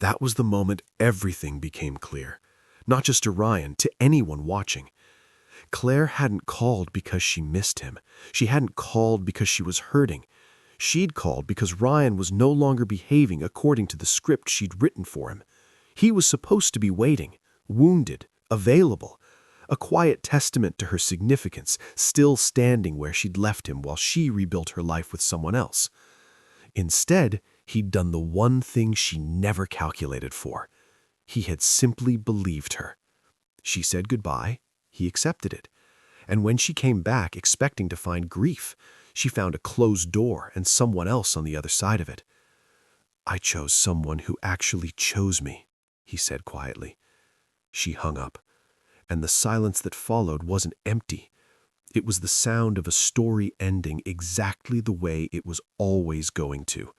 That was the moment everything became clear. Not just to Ryan, to anyone watching. Claire hadn't called because she missed him. She hadn't called because she was hurting. She'd called because Ryan was no longer behaving according to the script she'd written for him. He was supposed to be waiting, wounded, available, a quiet testament to her significance, still standing where she'd left him while she rebuilt her life with someone else. Instead, he'd done the one thing she never calculated for. He had simply believed her. She said goodbye. He accepted it. And when she came back expecting to find grief, she found a closed door and someone else on the other side of it. "I chose someone who actually chose me," he said quietly. She hung up, and the silence that followed wasn't empty. It was the sound of a story ending exactly the way it was always going to,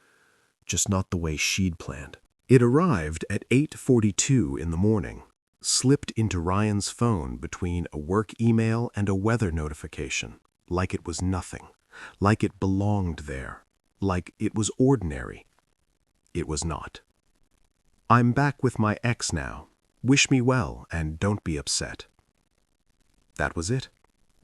just not the way she'd planned. It arrived at 8:42 in the morning, slipped into Ryan's phone between a work email and a weather notification, like it was nothing, like it belonged there, like it was ordinary. It was not. "I'm back with my ex now. Wish me well and don't be upset." That was it.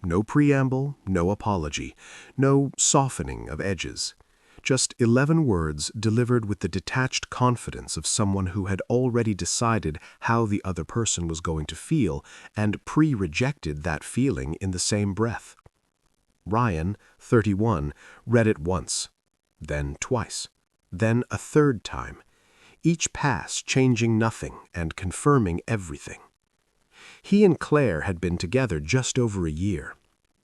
No preamble, no apology, no softening of edges. Just 11 words delivered with the detached confidence of someone who had already decided how the other person was going to feel and pre-rejected that feeling in the same breath. Ryan, 31, read it once, then twice, then a third time, each pass changing nothing and confirming everything. He and Claire had been together just over a year.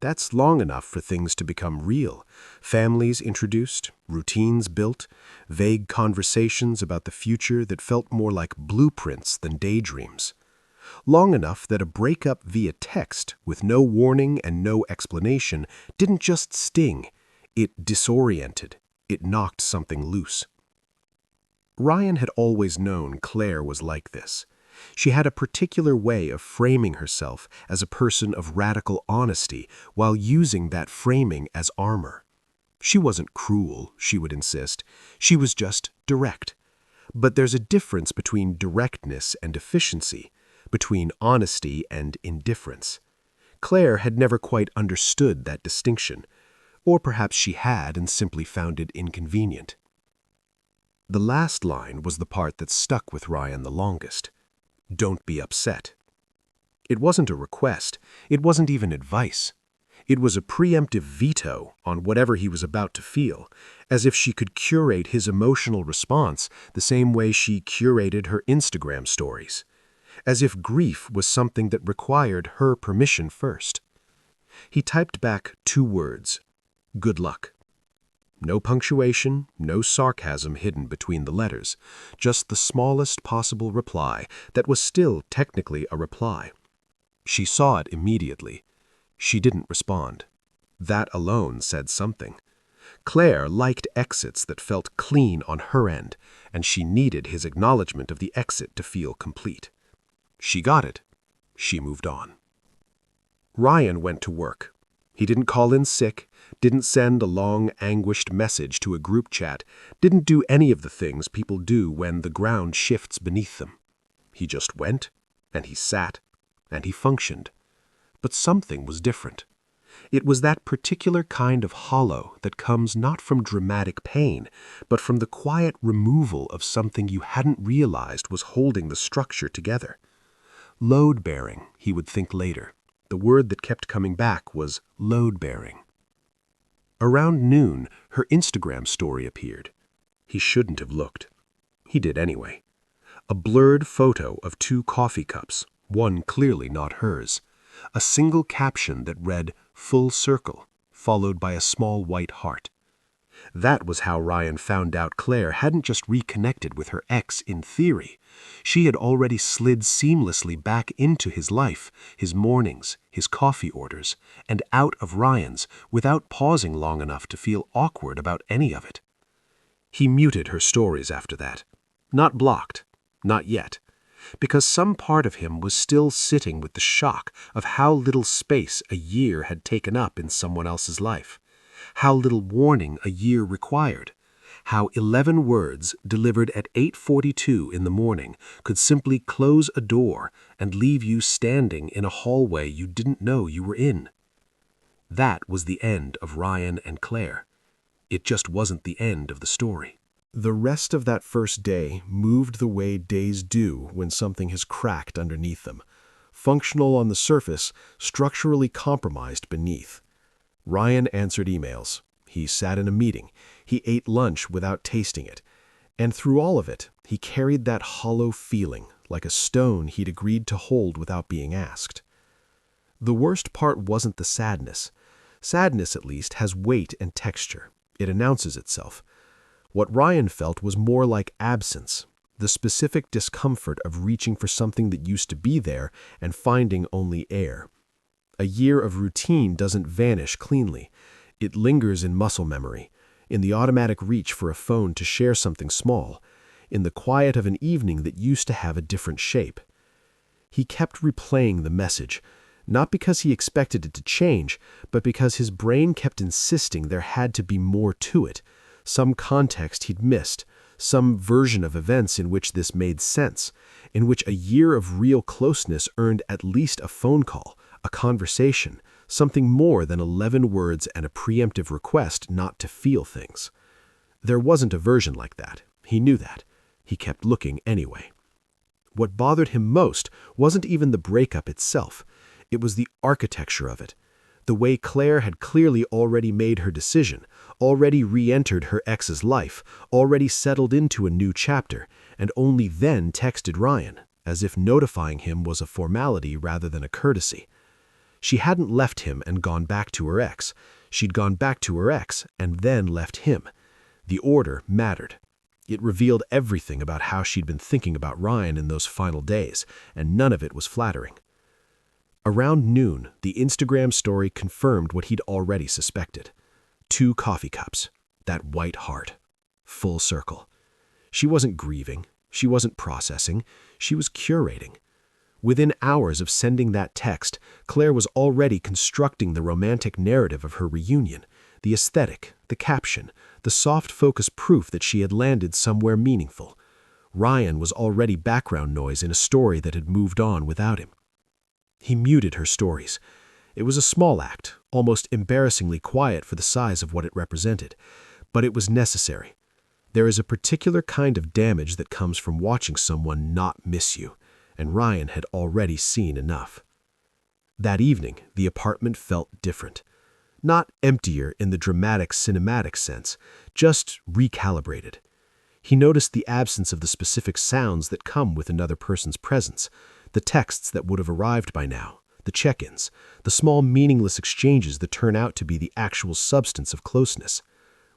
That's long enough for things to become real. Families introduced, routines built, vague conversations about the future that felt more like blueprints than daydreams. Long enough that a breakup via text, with no warning and no explanation, didn't just sting. It disoriented. It knocked something loose. Ryan had always known Claire was like this. She had a particular way of framing herself as a person of radical honesty while using that framing as armor. She wasn't cruel, she would insist. She was just direct. But there's a difference between directness and efficiency, between honesty and indifference. Claire had never quite understood that distinction, or perhaps she had and simply found it inconvenient. The last line was the part that stuck with Ryan the longest. "Don't be upset." It wasn't a request. It wasn't even advice. It was a preemptive veto on whatever he was about to feel, as if she could curate his emotional response the same way she curated her Instagram stories, as if grief was something that required her permission first. He typed back 2 words, "Good luck." No punctuation, no sarcasm hidden between the letters, just the smallest possible reply that was still technically a reply. She saw it immediately. She didn't respond. That alone said something. Claire liked exits that felt clean on her end, and she needed his acknowledgement of the exit to feel complete. She got it. She moved on. Ryan went to work. He didn't call in sick, didn't send a long, anguished message to a group chat, didn't do any of the things people do when the ground shifts beneath them. He just went, and he sat, and he functioned. But something was different. It was that particular kind of hollow that comes not from dramatic pain, but from the quiet removal of something you hadn't realized was holding the structure together. Load-bearing, he would think later. The word that kept coming back was load-bearing. Around noon, her Instagram story appeared. He shouldn't have looked. He did anyway. A blurred photo of 2 coffee cups, one clearly not hers. A single caption that read, "Full circle," followed by a small white heart. That was how Ryan found out Claire hadn't just reconnected with her ex in theory. She had already slid seamlessly back into his life, his mornings, his coffee orders, and out of Ryan's without pausing long enough to feel awkward about any of it. He muted her stories after that. Not blocked. Not yet. Because some part of him was still sitting with the shock of how little space a year had taken up in someone else's life. How little warning a year required, How 11 words delivered at 8:42 in the morning could simply close a door and leave you standing in a hallway you didn't know you were in. That was the end of Ryan and Claire. It just wasn't the end of the story. The rest of that first day moved the way days do when something has cracked underneath them. Functional on the surface, structurally compromised beneath. Ryan answered emails. He sat in a meeting. He ate lunch without tasting it. And through all of it, he carried that hollow feeling, like a stone he'd agreed to hold without being asked. The worst part wasn't the sadness. Sadness, at least, has weight and texture. It announces itself. What Ryan felt was more like absence, the specific discomfort of reaching for something that used to be there and finding only air. A year of routine doesn't vanish cleanly. It lingers in muscle memory, in the automatic reach for a phone to share something small, in the quiet of an evening that used to have a different shape. He kept replaying the message, not because he expected it to change, but because his brain kept insisting there had to be more to it, some context he'd missed, some version of events in which this made sense, in which a year of real closeness earned at least a phone call, a conversation, something more than 11 words and a preemptive request not to feel things. There wasn't a version like that. He knew that. He kept looking anyway. What bothered him most wasn't even the breakup itself. It was the architecture of it. The way Claire had clearly already made her decision, already re-entered her ex's life, already settled into a new chapter, and only then texted Ryan, as if notifying him was a formality rather than a courtesy. She hadn't left him and gone back to her ex. She'd gone back to her ex and then left him. The order mattered. It revealed everything about how she'd been thinking about Ryan in those final days, and none of it was flattering. Around noon, the Instagram story confirmed what he'd already suspected. 2 coffee cups. That white heart. Full circle. She wasn't grieving. She wasn't processing. She was curating. Within hours of sending that text, Claire was already constructing the romantic narrative of her reunion, the aesthetic, the caption, the soft focus proof that she had landed somewhere meaningful. Ryan was already background noise in a story that had moved on without him. He muted her stories. It was a small act, almost embarrassingly quiet for the size of what it represented, but it was necessary. There is a particular kind of damage that comes from watching someone not miss you, and Ryan had already seen enough. That evening, the apartment felt different. Not emptier in the dramatic cinematic sense, just recalibrated. He noticed the absence of the specific sounds that come with another person's presence, the texts that would have arrived by now, the check-ins, the small meaningless exchanges that turn out to be the actual substance of closeness.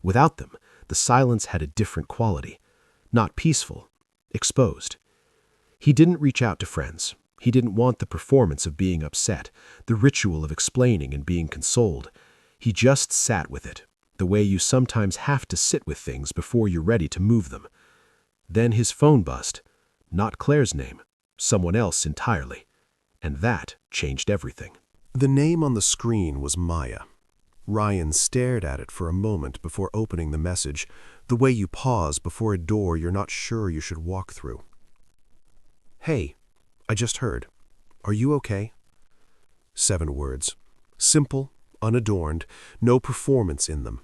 Without them, the silence had a different quality. Not peaceful, exposed. He didn't reach out to friends. He didn't want the performance of being upset, the ritual of explaining and being consoled. He just sat with it, the way you sometimes have to sit with things before you're ready to move them. Then his phone buzzed. Not Claire's name, someone else entirely. And that changed everything. The name on the screen was Maya. Ryan stared at it for a moment before opening the message, the way you pause before a door you're not sure you should walk through. "Hey, I just heard. Are you okay?" 7 words. Simple, unadorned, no performance in them.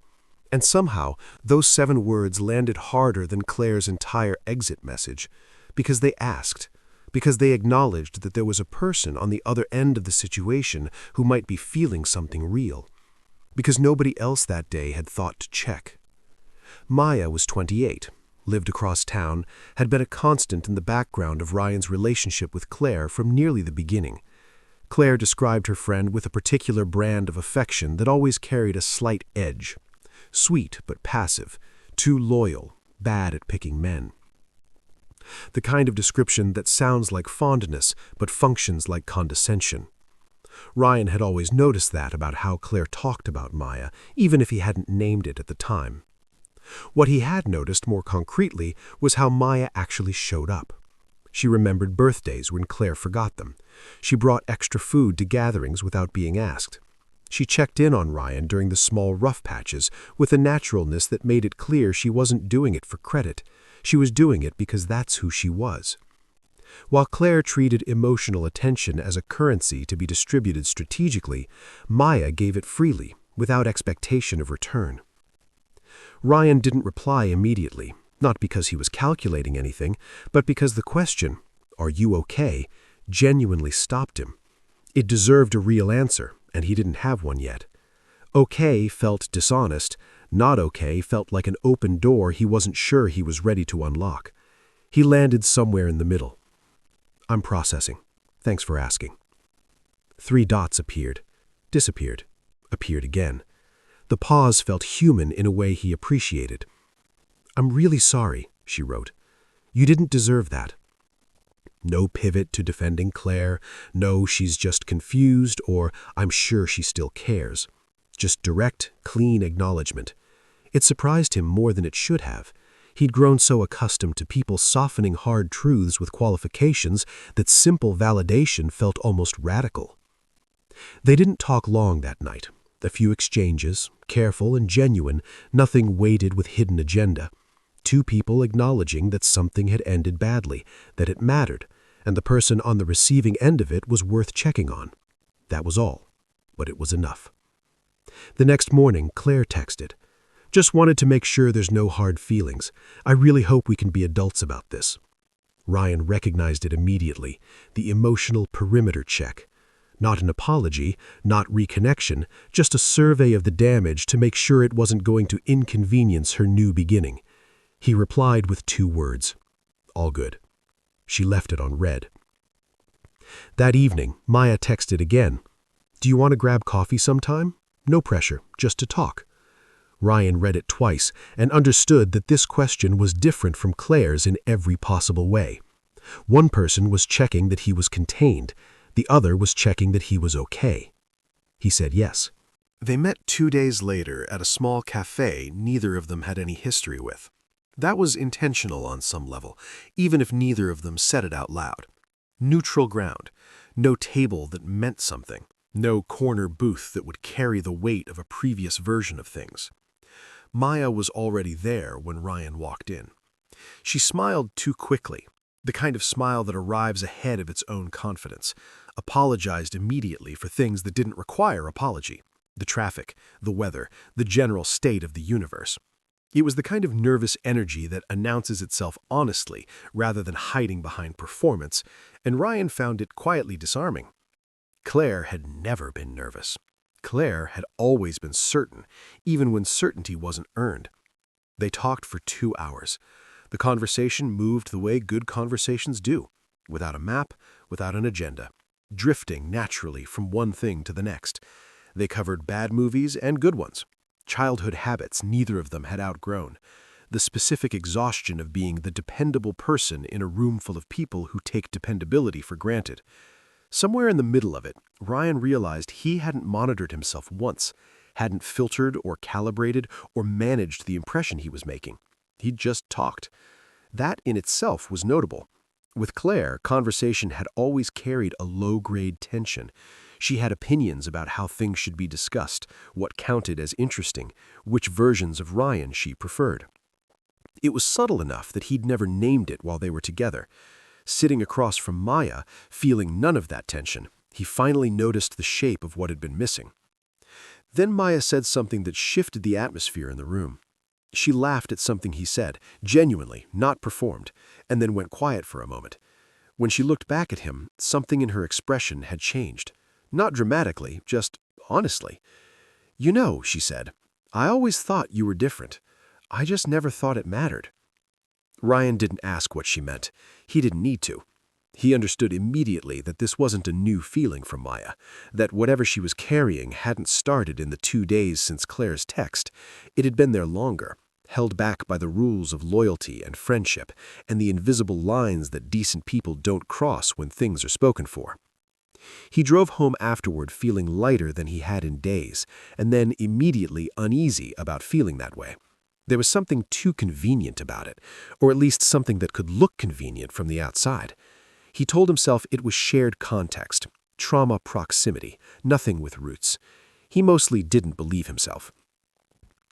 And somehow, those 7 words landed harder than Claire's entire exit message, because they asked, because they acknowledged that there was a person on the other end of the situation who might be feeling something real, because nobody else that day had thought to check. Maya was 28, lived across town, had been a constant in the background of Ryan's relationship with Claire from nearly the beginning. Claire described her friend with a particular brand of affection that always carried a slight edge. Sweet but passive, too loyal, bad at picking men. The kind of description that sounds like fondness but functions like condescension. Ryan had always noticed that about how Claire talked about Maya, even if he hadn't named it at the time. What he had noticed more concretely was how Maya actually showed up. She remembered birthdays when Claire forgot them. She brought extra food to gatherings without being asked. She checked in on Ryan during the small rough patches with a naturalness that made it clear she wasn't doing it for credit. She was doing it because that's who she was. While Claire treated emotional attention as a currency to be distributed strategically, Maya gave it freely, without expectation of return. Ryan didn't reply immediately, not because he was calculating anything, but because the question, "Are you okay?" genuinely stopped him. It deserved a real answer, and he didn't have one yet. Okay felt dishonest, not okay felt like an open door he wasn't sure he was ready to unlock. He landed somewhere in the middle. "I'm processing. Thanks for asking." 3 dots appeared, disappeared, appeared again. The pause felt human in a way he appreciated. "I'm really sorry," she wrote. "You didn't deserve that." No pivot to defending Claire, no "she's just confused" or "I'm sure she still cares." Just direct, clean acknowledgement. It surprised him more than it should have. He'd grown so accustomed to people softening hard truths with qualifications that simple validation felt almost radical. They didn't talk long that night. A few exchanges, careful and genuine, nothing weighted with hidden agenda. 2 people acknowledging that something had ended badly, that it mattered, and the person on the receiving end of it was worth checking on. That was all, but it was enough. The next morning, Claire texted, "Just wanted to make sure there's no hard feelings. I really hope we can be adults about this." Ryan recognized it immediately, the emotional perimeter check. Not an apology, not reconnection, just a survey of the damage to make sure it wasn't going to inconvenience her new beginning. He replied with 2 words, "All good." She left it on read. That evening, Maya texted again, "Do you want to grab coffee sometime? No pressure, just to talk." Ryan read it twice and understood that this question was different from Claire's in every possible way. One person was checking that he was contained, the other was checking that he was okay. He said yes. They met 2 days later at a small cafe neither of them had any history with. That was intentional on some level, even if neither of them said it out loud. Neutral ground, no table that meant something, no corner booth that would carry the weight of a previous version of things. Maya was already there when Ryan walked in. She smiled too quickly, the kind of smile that arrives ahead of its own confidence, apologized immediately for things that didn't require apology, the traffic, the weather, the general state of the universe. It was the kind of nervous energy that announces itself honestly rather than hiding behind performance, and Ryan found it quietly disarming. Claire had never been nervous. Claire had always been certain, even when certainty wasn't earned. They talked for 2 hours. The conversation moved the way good conversations do, without a map, without an agenda, drifting naturally from one thing to the next. They covered bad movies and good ones, childhood habits neither of them had outgrown, the specific exhaustion of being the dependable person in a room full of people who take dependability for granted. Somewhere in the middle of it, Ryan realized he hadn't monitored himself once, hadn't filtered or calibrated or managed the impression he was making. He'd just talked. That in itself was notable. With Claire, conversation had always carried a low-grade tension. She had opinions about how things should be discussed, what counted as interesting, which versions of Ryan she preferred. It was subtle enough that he'd never named it while they were together. Sitting across from Maya, feeling none of that tension, he finally noticed the shape of what had been missing. Then Maya said something that shifted the atmosphere in the room. She laughed at something he said, genuinely, not performed, and then went quiet for a moment. When she looked back at him, something in her expression had changed. Not dramatically, just honestly. "You know," she said, "I always thought you were different. I just never thought it mattered." Ryan didn't ask what she meant. He didn't need to. He understood immediately that this wasn't a new feeling from Maya, that whatever she was carrying hadn't started in the 2 days since Claire's text. It had been there longer, held back by the rules of loyalty and friendship and the invisible lines that decent people don't cross when things are spoken for. He drove home afterward feeling lighter than he had in days, and then immediately uneasy about feeling that way. There was something too convenient about it, or at least something that could look convenient from the outside. He told himself it was shared context, trauma proximity, nothing with roots. He mostly didn't believe himself.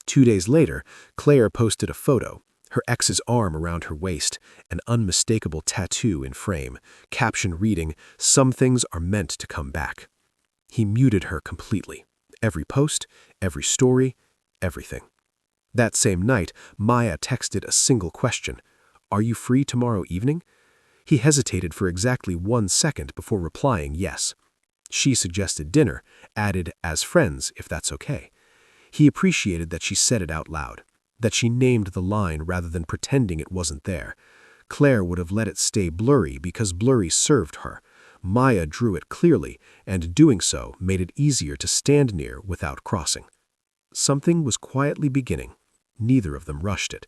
2 days later, Claire posted a photo, her ex's arm around her waist, an unmistakable tattoo in frame, caption reading, "Some things are meant to come back." He muted her completely. Every post, every story, everything. That same night, Maya texted a single question, "Are you free tomorrow evening?" He hesitated for exactly 1 second before replying yes. She suggested dinner, added, "as friends, if that's okay." He appreciated that she said it out loud, that she named the line rather than pretending it wasn't there. Claire would have let it stay blurry because blurry served her. Maya drew it clearly, and doing so made it easier to stand near without crossing. Something was quietly beginning. Neither of them rushed it.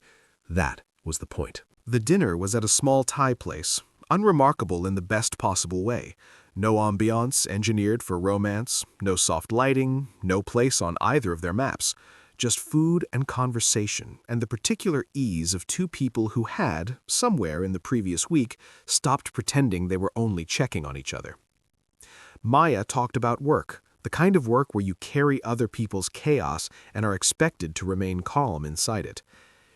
That was the point. The dinner was at a small Thai place, unremarkable in the best possible way. No ambiance engineered for romance, no soft lighting, no place on either of their maps. Just food and conversation, and the particular ease of two people who had, somewhere in the previous week, stopped pretending they were only checking on each other. Maya talked about work, the kind of work where you carry other people's chaos and are expected to remain calm inside it.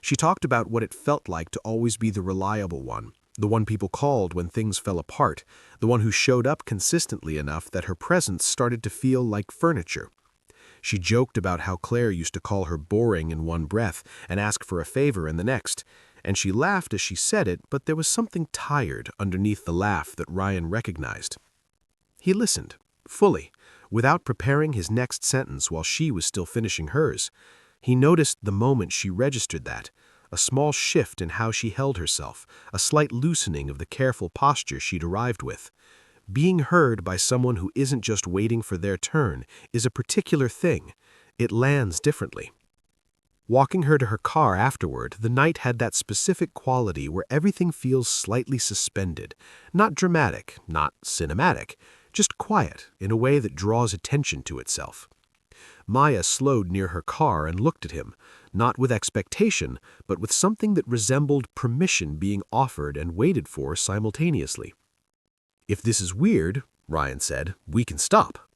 She talked about what it felt like to always be the reliable one, the one people called when things fell apart, the one who showed up consistently enough that her presence started to feel like furniture. She joked about how Claire used to call her boring in one breath and ask for a favor in the next, and she laughed as she said it, but there was something tired underneath the laugh that Ryan recognized. He listened, fully, without preparing his next sentence while she was still finishing hers. He noticed the moment she registered that, a small shift in how she held herself, a slight loosening of the careful posture she'd arrived with. Being heard by someone who isn't just waiting for their turn is a particular thing. It lands differently. Walking her to her car afterward, the night had that specific quality where everything feels slightly suspended. Not dramatic, not cinematic, just quiet in a way that draws attention to itself. Maya slowed near her car and looked at him, not with expectation, but with something that resembled permission being offered and waited for simultaneously. "If this is weird," Ryan said, "we can stop."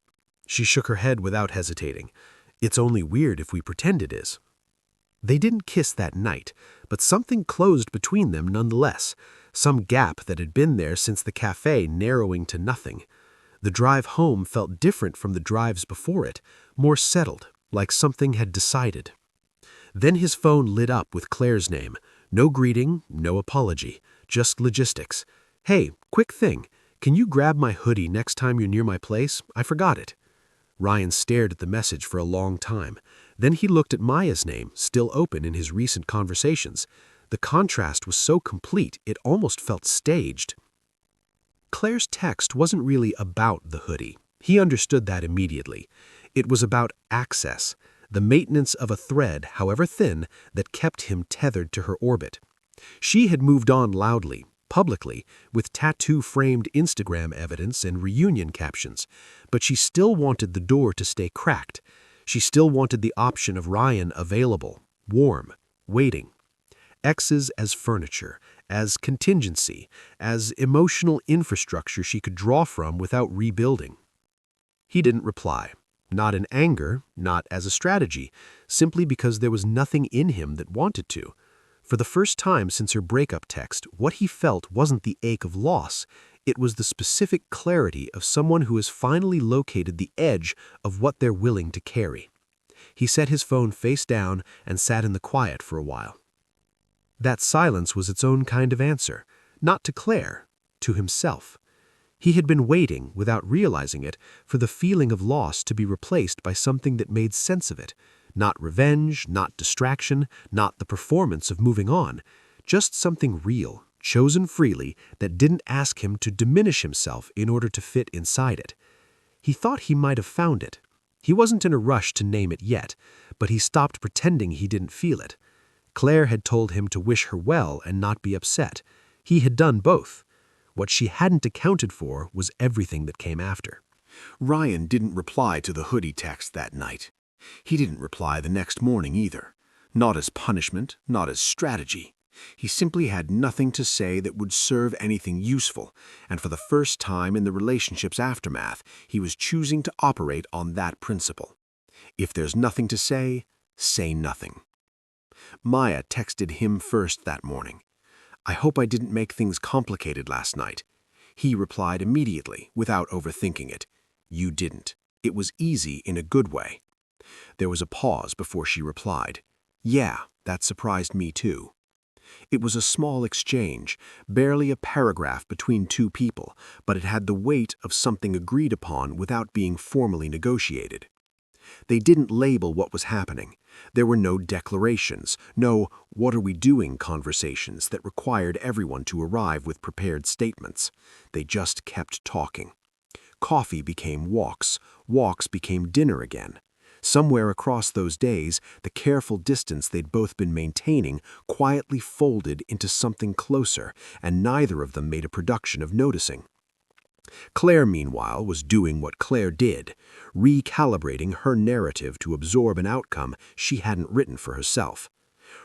She shook her head without hesitating. "It's only weird if we pretend it is." They didn't kiss that night, but something closed between them nonetheless, some gap that had been there since the cafe narrowing to nothing. The drive home felt different from the drives before it, more settled, like something had decided. Then his phone lit up with Claire's name. No greeting, no apology, just logistics. "Hey, quick thing. Can you grab my hoodie next time you're near my place? I forgot it." Ryan stared at the message for a long time. Then he looked at Maya's name, still open in his recent conversations. The contrast was so complete, it almost felt staged. Claire's text wasn't really about the hoodie. He understood that immediately. It was about access, the maintenance of a thread, however thin, that kept him tethered to her orbit. She had moved on loudly, publicly, with tattoo-framed Instagram evidence and reunion captions, but she still wanted the door to stay cracked. She still wanted the option of Ryan available, warm, waiting. Exes as furniture, as contingency, as emotional infrastructure she could draw from without rebuilding. He didn't reply, not in anger, not as a strategy, simply because there was nothing in him that wanted to. For the first time since her breakup text, what he felt wasn't the ache of loss, it was the specific clarity of someone who has finally located the edge of what they're willing to carry. He set his phone face down and sat in the quiet for a while. That silence was its own kind of answer, not to Claire, to himself. He had been waiting, without realizing it, for the feeling of loss to be replaced by something that made sense of it. Not revenge, not distraction, not the performance of moving on. Just something real, chosen freely, that didn't ask him to diminish himself in order to fit inside it. He thought he might have found it. He wasn't in a rush to name it yet, but he stopped pretending he didn't feel it. Claire had told him to wish her well and not be upset. He had done both. What she hadn't accounted for was everything that came after. Ryan didn't reply to the hoodie text that night. He didn't reply the next morning either. Not as punishment, not as strategy. He simply had nothing to say that would serve anything useful, and for the first time in the relationship's aftermath, he was choosing to operate on that principle. If there's nothing to say nothing. Maya texted him first that morning. "I hope I didn't make things complicated last night." He replied immediately, without overthinking it. "You didn't. It was easy in a good way." There was a pause before she replied. "Yeah, that surprised me too." It was a small exchange, barely a paragraph between two people, but it had the weight of something agreed upon without being formally negotiated. They didn't label what was happening. There were no declarations, no "what are we doing" conversations that required everyone to arrive with prepared statements. They just kept talking. Coffee became walks, walks became dinner again. Somewhere across those days, the careful distance they'd both been maintaining quietly folded into something closer, and neither of them made a production of noticing. Claire, meanwhile, was doing what Claire did, recalibrating her narrative to absorb an outcome she hadn't written for herself.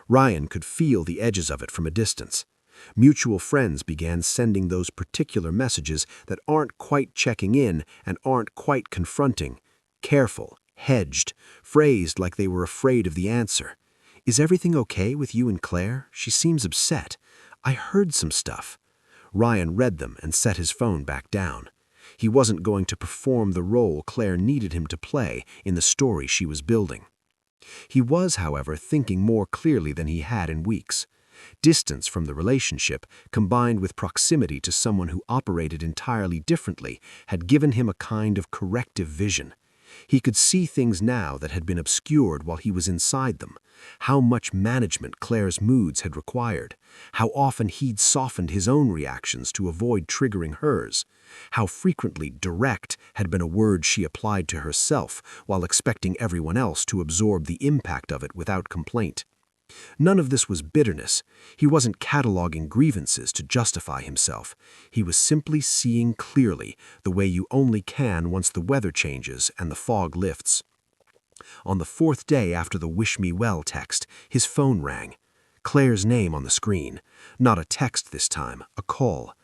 Ryan could feel the edges of it from a distance. Mutual friends began sending those particular messages that aren't quite checking in and aren't quite confronting. Careful, hedged, phrased like they were afraid of the answer. "Is everything okay with you and Claire? She seems upset. I heard some stuff." Ryan read them and set his phone back down. He wasn't going to perform the role Claire needed him to play in the story she was building. He was, however, thinking more clearly than he had in weeks. Distance from the relationship, combined with proximity to someone who operated entirely differently, had given him a kind of corrective vision. He could see things now that had been obscured while he was inside them. How much management Claire's moods had required. How often he'd softened his own reactions to avoid triggering hers. How frequently direct had been a word she applied to herself while expecting everyone else to absorb the impact of it without complaint. None of this was bitterness. He wasn't cataloging grievances to justify himself. He was simply seeing clearly, the way you only can once the weather changes and the fog lifts. On the fourth day after the "wish me well" text, his phone rang. Claire's name on the screen. Not a text this time, a call.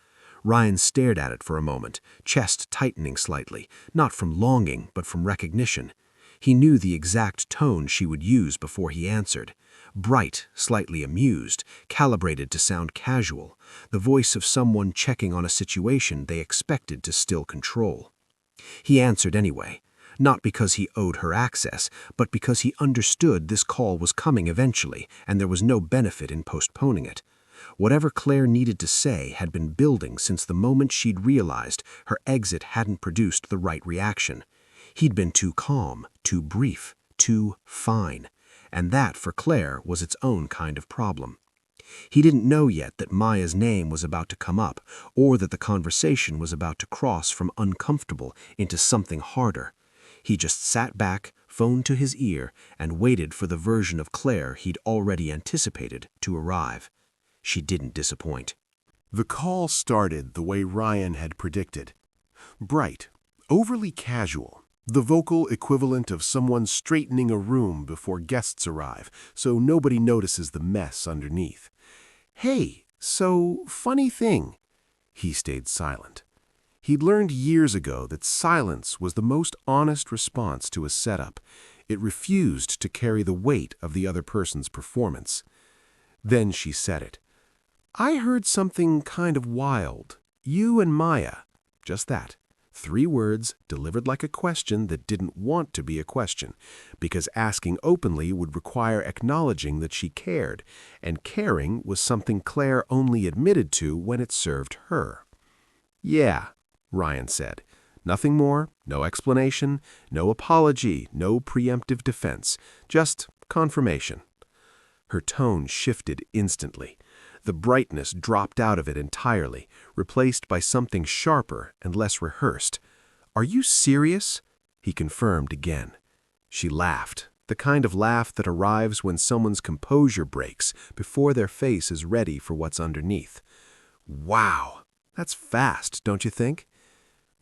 Ryan stared at it for a moment, chest tightening slightly, not from longing but from recognition. He knew the exact tone she would use before he answered. Bright, slightly amused, calibrated to sound casual, the voice of someone checking on a situation they expected to still control. He answered anyway, not because he owed her access, but because he understood this call was coming eventually, and there was no benefit in postponing it. Whatever Claire needed to say had been building since the moment she'd realized her exit hadn't produced the right reaction. He'd been too calm, too brief, too fine. And that, for Claire, was its own kind of problem. He didn't know yet that Maya's name was about to come up, or that the conversation was about to cross from uncomfortable into something harder. He just sat back, phone to his ear, and waited for the version of Claire he'd already anticipated to arrive. She didn't disappoint. The call started the way Ryan had predicted. Bright, overly casual. The vocal equivalent of someone straightening a room before guests arrive, so nobody notices the mess underneath. "Hey, so funny thing." He stayed silent. He'd learned years ago that silence was the most honest response to a setup. It refused to carry the weight of the other person's performance. Then she said it. "I heard something kind of wild. You and Maya." Just that. 3 words delivered like a question that didn't want to be a question, because asking openly would require acknowledging that she cared, and caring was something Claire only admitted to when it served her. "Yeah," Ryan said. Nothing more, no explanation, no apology, no preemptive defense, just confirmation. Her tone shifted instantly. The brightness dropped out of it entirely, replaced by something sharper and less rehearsed. "Are you serious?" He confirmed again. She laughed, the kind of laugh that arrives when someone's composure breaks before their face is ready for what's underneath. "Wow, that's fast, don't you think?"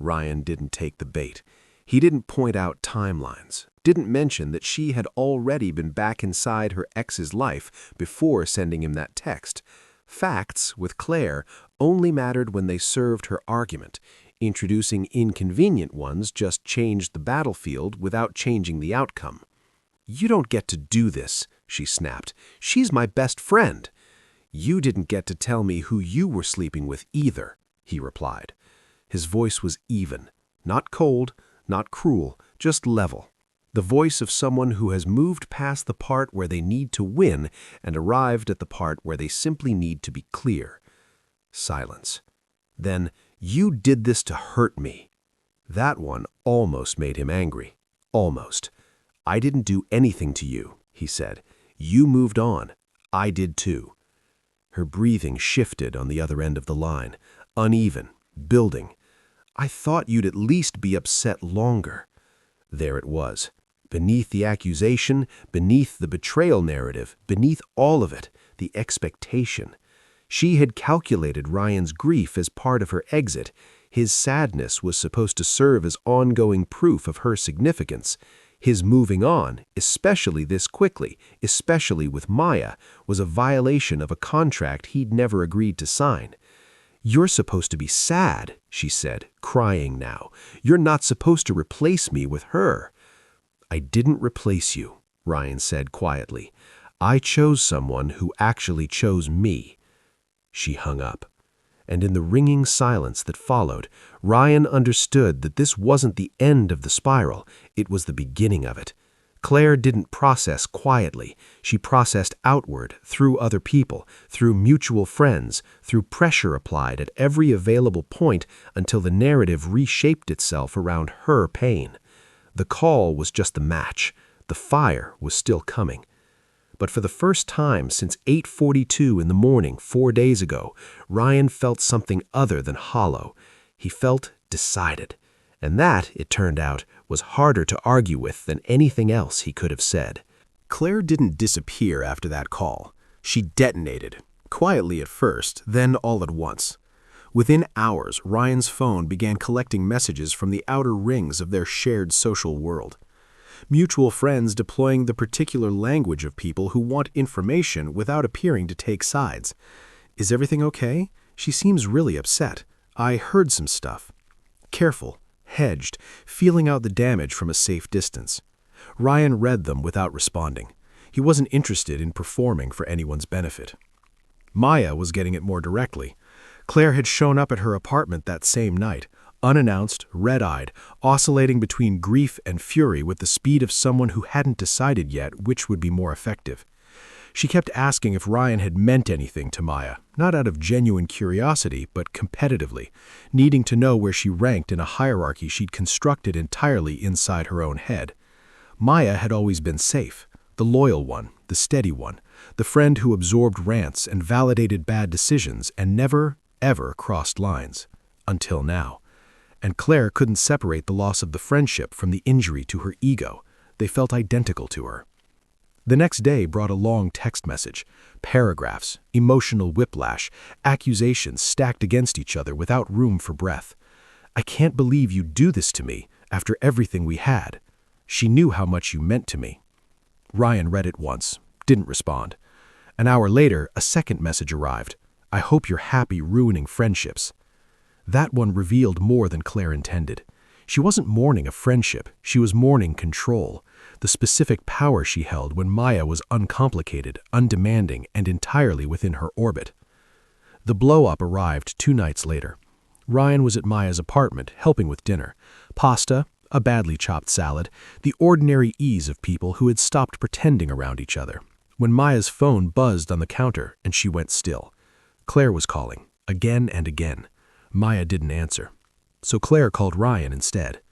Ryan didn't take the bait. He didn't point out timelines, didn't mention that she had already been back inside her ex's life before sending him that text. Facts, with Claire, only mattered when they served her argument. Introducing inconvenient ones just changed the battlefield without changing the outcome. "You don't get to do this," she snapped. "She's my best friend." "You didn't get to tell me who you were sleeping with either," he replied. His voice was even, not cold, not cruel, just level. The voice of someone who has moved past the part where they need to win and arrived at the part where they simply need to be clear. Silence. Then, "You did this to hurt me." That one almost made him angry. Almost. "I didn't do anything to you," he said. "You moved on. I did too." Her breathing shifted on the other end of the line, uneven, building. "I thought you'd at least be upset longer." There it was. Beneath the accusation, beneath the betrayal narrative, beneath all of it, the expectation. She had calculated Ryan's grief as part of her exit. His sadness was supposed to serve as ongoing proof of her significance. His moving on, especially this quickly, especially with Maya, was a violation of a contract he'd never agreed to sign. "You're supposed to be sad," she said, crying now. "You're not supposed to replace me with her." "I didn't replace you," Ryan said quietly. "I chose someone who actually chose me." She hung up. And in the ringing silence that followed, Ryan understood that this wasn't the end of the spiral, it was the beginning of it. Claire didn't process quietly. She processed outward, through other people, through mutual friends, through pressure applied at every available point until the narrative reshaped itself around her pain. The call was just the match. The fire was still coming. But for the first time since 8:42 in the morning 4 days ago, Ryan felt something other than hollow. He felt decided. And that, it turned out, was harder to argue with than anything else he could have said. Claire didn't disappear after that call. She detonated, quietly at first, then all at once. Within hours, Ryan's phone began collecting messages from the outer rings of their shared social world. Mutual friends deploying the particular language of people who want information without appearing to take sides. "Is everything okay? She seems really upset. I heard some stuff." Careful, hedged, feeling out the damage from a safe distance. Ryan read them without responding. He wasn't interested in performing for anyone's benefit. Maya was getting it more directly. Claire had shown up at her apartment that same night, unannounced, red-eyed, oscillating between grief and fury with the speed of someone who hadn't decided yet which would be more effective. She kept asking if Ryan had meant anything to Maya, not out of genuine curiosity, but competitively, needing to know where she ranked in a hierarchy she'd constructed entirely inside her own head. Maya had always been safe, the loyal one, the steady one, the friend who absorbed rants and validated bad decisions and never, ever crossed lines. Until now. And Claire couldn't separate the loss of the friendship from the injury to her ego. They felt identical to her. The next day brought a long text message, paragraphs, emotional whiplash, accusations stacked against each other without room for breath. "I can't believe you do this to me after everything we had. She knew how much you meant to me." Ryan read it once, didn't respond. An hour later, a second message arrived. "I hope you're happy ruining friendships." That one revealed more than Claire intended. She wasn't mourning a friendship, she was mourning control, the specific power she held when Maya was uncomplicated, undemanding, and entirely within her orbit. The blow-up arrived 2 nights later. Ryan was at Maya's apartment, helping with dinner. Pasta, a badly chopped salad, the ordinary ease of people who had stopped pretending around each other. When Maya's phone buzzed on the counter and she went still. Claire was calling, again and again. Maya didn't answer. So Claire called Ryan instead.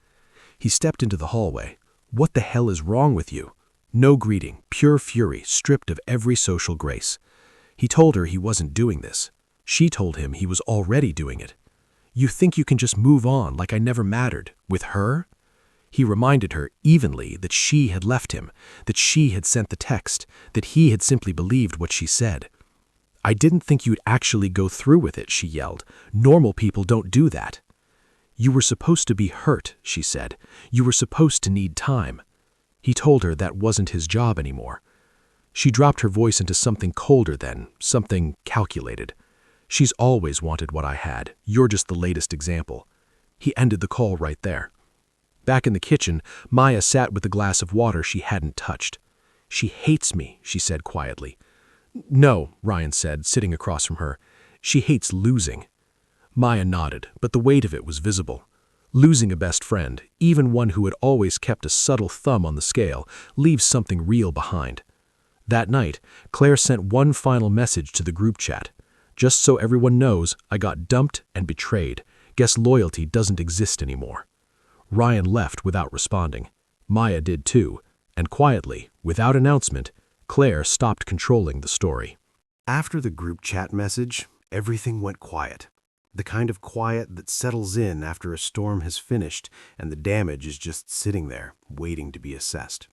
He stepped into the hallway. "What the hell is wrong with you?" No greeting, pure fury, stripped of every social grace. He told her he wasn't doing this. She told him he was already doing it. "You think you can just move on like I never mattered, with her?" He reminded her evenly that she had left him, that she had sent the text, that he had simply believed what she said. "I didn't think you'd actually go through with it," she yelled. "Normal people don't do that." "You were supposed to be hurt," she said. "You were supposed to need time." He told her that wasn't his job anymore. She dropped her voice into something colder then, something calculated. She's always wanted what I had. You're just the latest example." He ended the call right there. Back in the kitchen, Maya sat with a glass of water she hadn't touched. "She hates me," she said quietly. "No," Ryan said, sitting across from her. "She hates losing." Maya nodded, but the weight of it was visible. Losing a best friend, even one who had always kept a subtle thumb on the scale, leaves something real behind. That night, Claire sent one final message to the group chat. "Just so everyone knows, I got dumped and betrayed. Guess loyalty doesn't exist anymore." Ryan left without responding. Maya did too, and quietly, without announcement, Claire stopped controlling the story. After the group chat message, everything went quiet. The kind of quiet that settles in after a storm has finished and the damage is just sitting there, waiting to be assessed.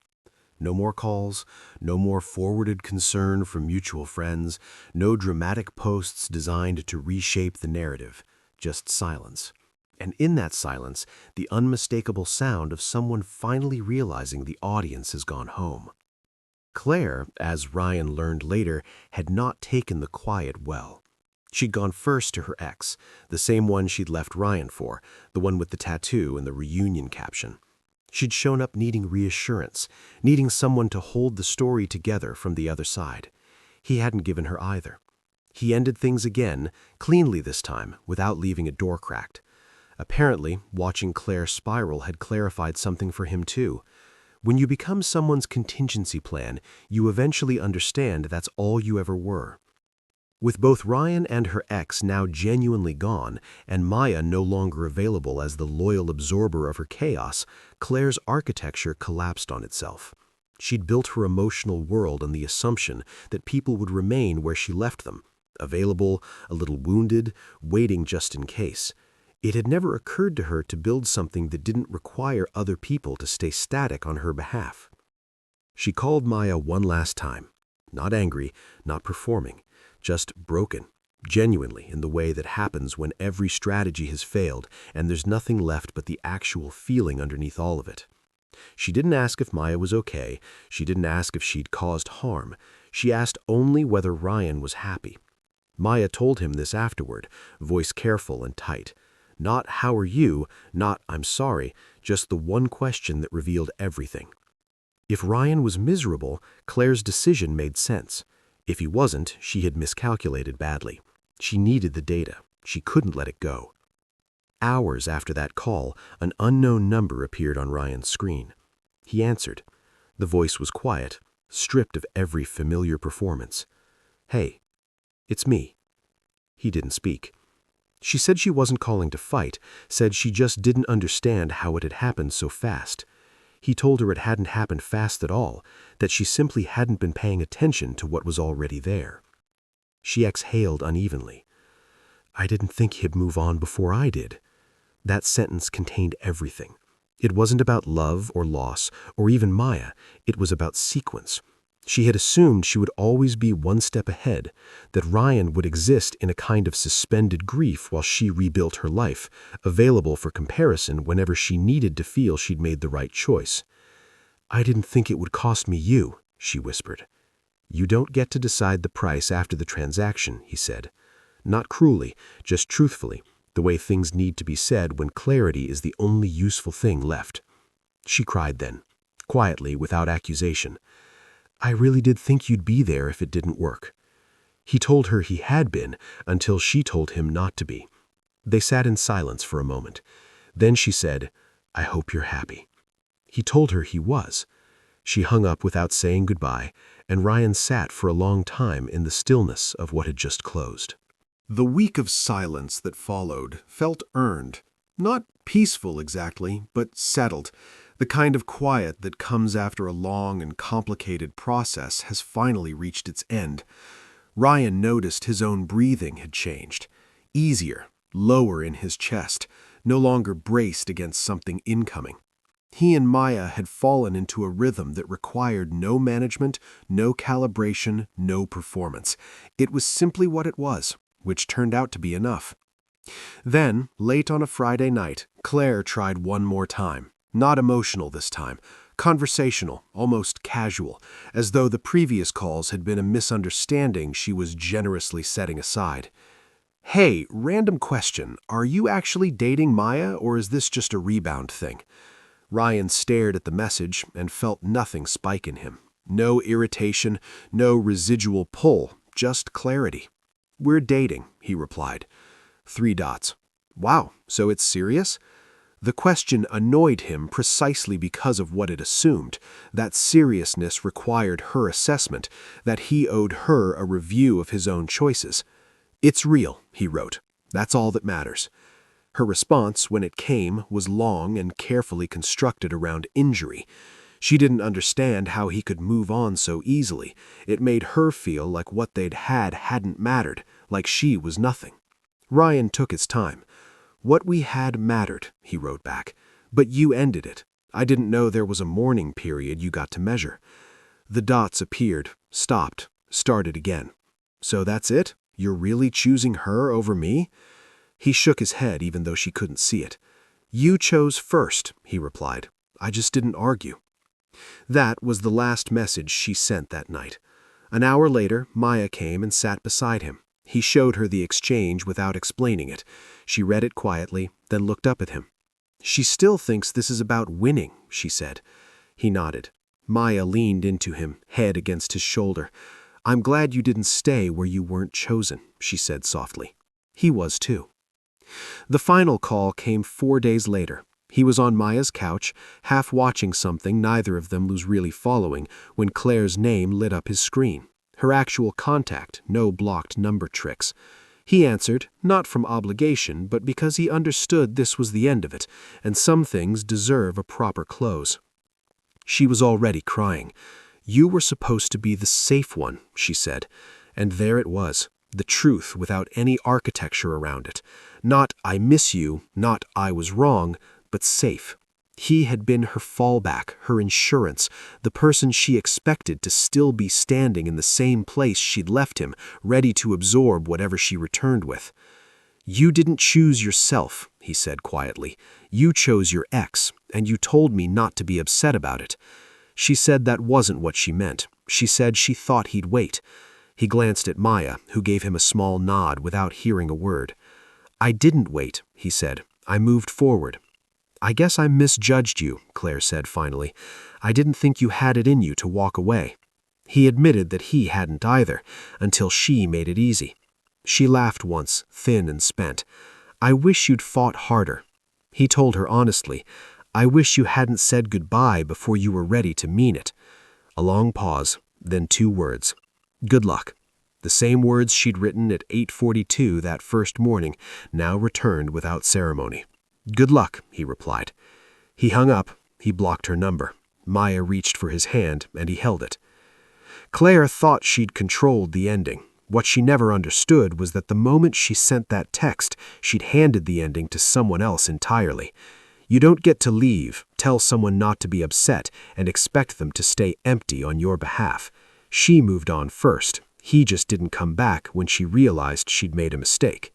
No more calls, no more forwarded concern from mutual friends, no dramatic posts designed to reshape the narrative, just silence. And in that silence, the unmistakable sound of someone finally realizing the audience has gone home. Claire, as Ryan learned later, had not taken the quiet well. She'd gone first to her ex, the same one she'd left Ryan for, the one with the tattoo and the reunion caption. She'd shown up needing reassurance, needing someone to hold the story together from the other side. He hadn't given her either. He ended things again, cleanly this time, without leaving a door cracked. Apparently, watching Claire spiral had clarified something for him too. When you become someone's contingency plan, you eventually understand that's all you ever were. With both Ryan and her ex now genuinely gone, and Maya no longer available as the loyal absorber of her chaos, Claire's architecture collapsed on itself. She'd built her emotional world on the assumption that people would remain where she left them, available, a little wounded, waiting just in case. It had never occurred to her to build something that didn't require other people to stay static on her behalf. She called Maya one last time, not angry, not performing, just broken, genuinely in the way that happens when every strategy has failed and there's nothing left but the actual feeling underneath all of it. She didn't ask if Maya was okay, she didn't ask if she'd caused harm, she asked only whether Ryan was happy. Maya told him this afterward, voice careful and tight. Not "how are you," not "I'm sorry," just the one question that revealed everything. If Ryan was miserable, Claire's decision made sense. If he wasn't, she had miscalculated badly. She needed the data. She couldn't let it go. Hours after that call, an unknown number appeared on Ryan's screen. He answered. The voice was quiet, stripped of every familiar performance. "Hey, it's me." He didn't speak. She said she wasn't calling to fight, said she just didn't understand how it had happened so fast. He told her it hadn't happened fast at all, that she simply hadn't been paying attention to what was already there. She exhaled unevenly. "I didn't think he'd move on before I did." That sentence contained everything. It wasn't about love or loss, or even Maya. It was about sequence. She had assumed she would always be one step ahead, that Ryan would exist in a kind of suspended grief while she rebuilt her life, available for comparison whenever she needed to feel she'd made the right choice. "I didn't think it would cost me you," she whispered. "You don't get to decide the price after the transaction," he said. Not cruelly, just truthfully, the way things need to be said when clarity is the only useful thing left. She cried then, quietly, without accusation. "I really did think you'd be there if it didn't work." He told her he had been, until she told him not to be. They sat in silence for a moment. Then she said, "I hope you're happy." He told her he was. She hung up without saying goodbye, and Ryan sat for a long time in the stillness of what had just closed. The week of silence that followed felt earned. Not peaceful exactly, but settled. The kind of quiet that comes after a long and complicated process has finally reached its end. Ryan noticed his own breathing had changed. Easier, lower in his chest, no longer braced against something incoming. He and Maya had fallen into a rhythm that required no management, no calibration, no performance. It was simply what it was, which turned out to be enough. Then, late on a Friday night, Claire tried one more time. Not emotional this time, conversational, almost casual, as though the previous calls had been a misunderstanding she was generously setting aside. Hey, random question. Are you actually dating Maya, or is this just a rebound thing? Ryan stared at the message and felt nothing spike in him. No irritation, no residual pull, just clarity. We're dating, he replied. 3 dots. Wow, so it's serious? The question annoyed him precisely because of what it assumed, that seriousness required her assessment, that he owed her a review of his own choices. It's real, he wrote. That's all that matters. Her response, when it came, was long and carefully constructed around injury. She didn't understand how he could move on so easily. It made her feel like what they'd had hadn't mattered, like she was nothing. Ryan took his time. What we had mattered, he wrote back. But you ended it. I didn't know there was a mourning period you got to measure. The dots appeared, stopped, started again. So that's it? You're really choosing her over me? He shook his head even though she couldn't see it. You chose first, he replied. I just didn't argue. That was the last message she sent that night. An hour later, Maya came and sat beside him. He showed her the exchange without explaining it. She read it quietly, then looked up at him. She still thinks this is about winning, she said. He nodded. Maya leaned into him, head against his shoulder. I'm glad you didn't stay where you weren't chosen, she said softly. He was too. The final call came 4 days later. He was on Maya's couch, half watching something neither of them was really following, when Claire's name lit up his screen. Her actual contact, no blocked number tricks. He answered, not from obligation, but because he understood this was the end of it, and some things deserve a proper close. She was already crying. You were supposed to be the safe one, she said, and there it was. The truth without any architecture around it. Not I miss you, not I was wrong, but safe. He had been her fallback, her insurance, the person she expected to still be standing in the same place she'd left him, ready to absorb whatever she returned with. You didn't choose yourself, he said quietly. You chose your ex, and you told me not to be upset about it. She said that wasn't what she meant. She said she thought he'd wait. He glanced at Maya, who gave him a small nod without hearing a word. I didn't wait, he said. I moved forward. I guess I misjudged you, Claire said finally. I didn't think you had it in you to walk away. He admitted that he hadn't either, until she made it easy. She laughed once, thin and spent. I wish you'd fought harder. He told her honestly, I wish you hadn't said goodbye before you were ready to mean it. A long pause, then 2 words. Good luck. The same words she'd written at 8:42 that first morning, now returned without ceremony. Good luck, he replied. He hung up. He blocked her number. Maya reached for his hand, and he held it. Claire thought she'd controlled the ending. What she never understood was that the moment she sent that text, she'd handed the ending to someone else entirely. You don't get to leave, tell someone not to be upset, and expect them to stay empty on your behalf. She moved on first. He just didn't come back when she realized she'd made a mistake.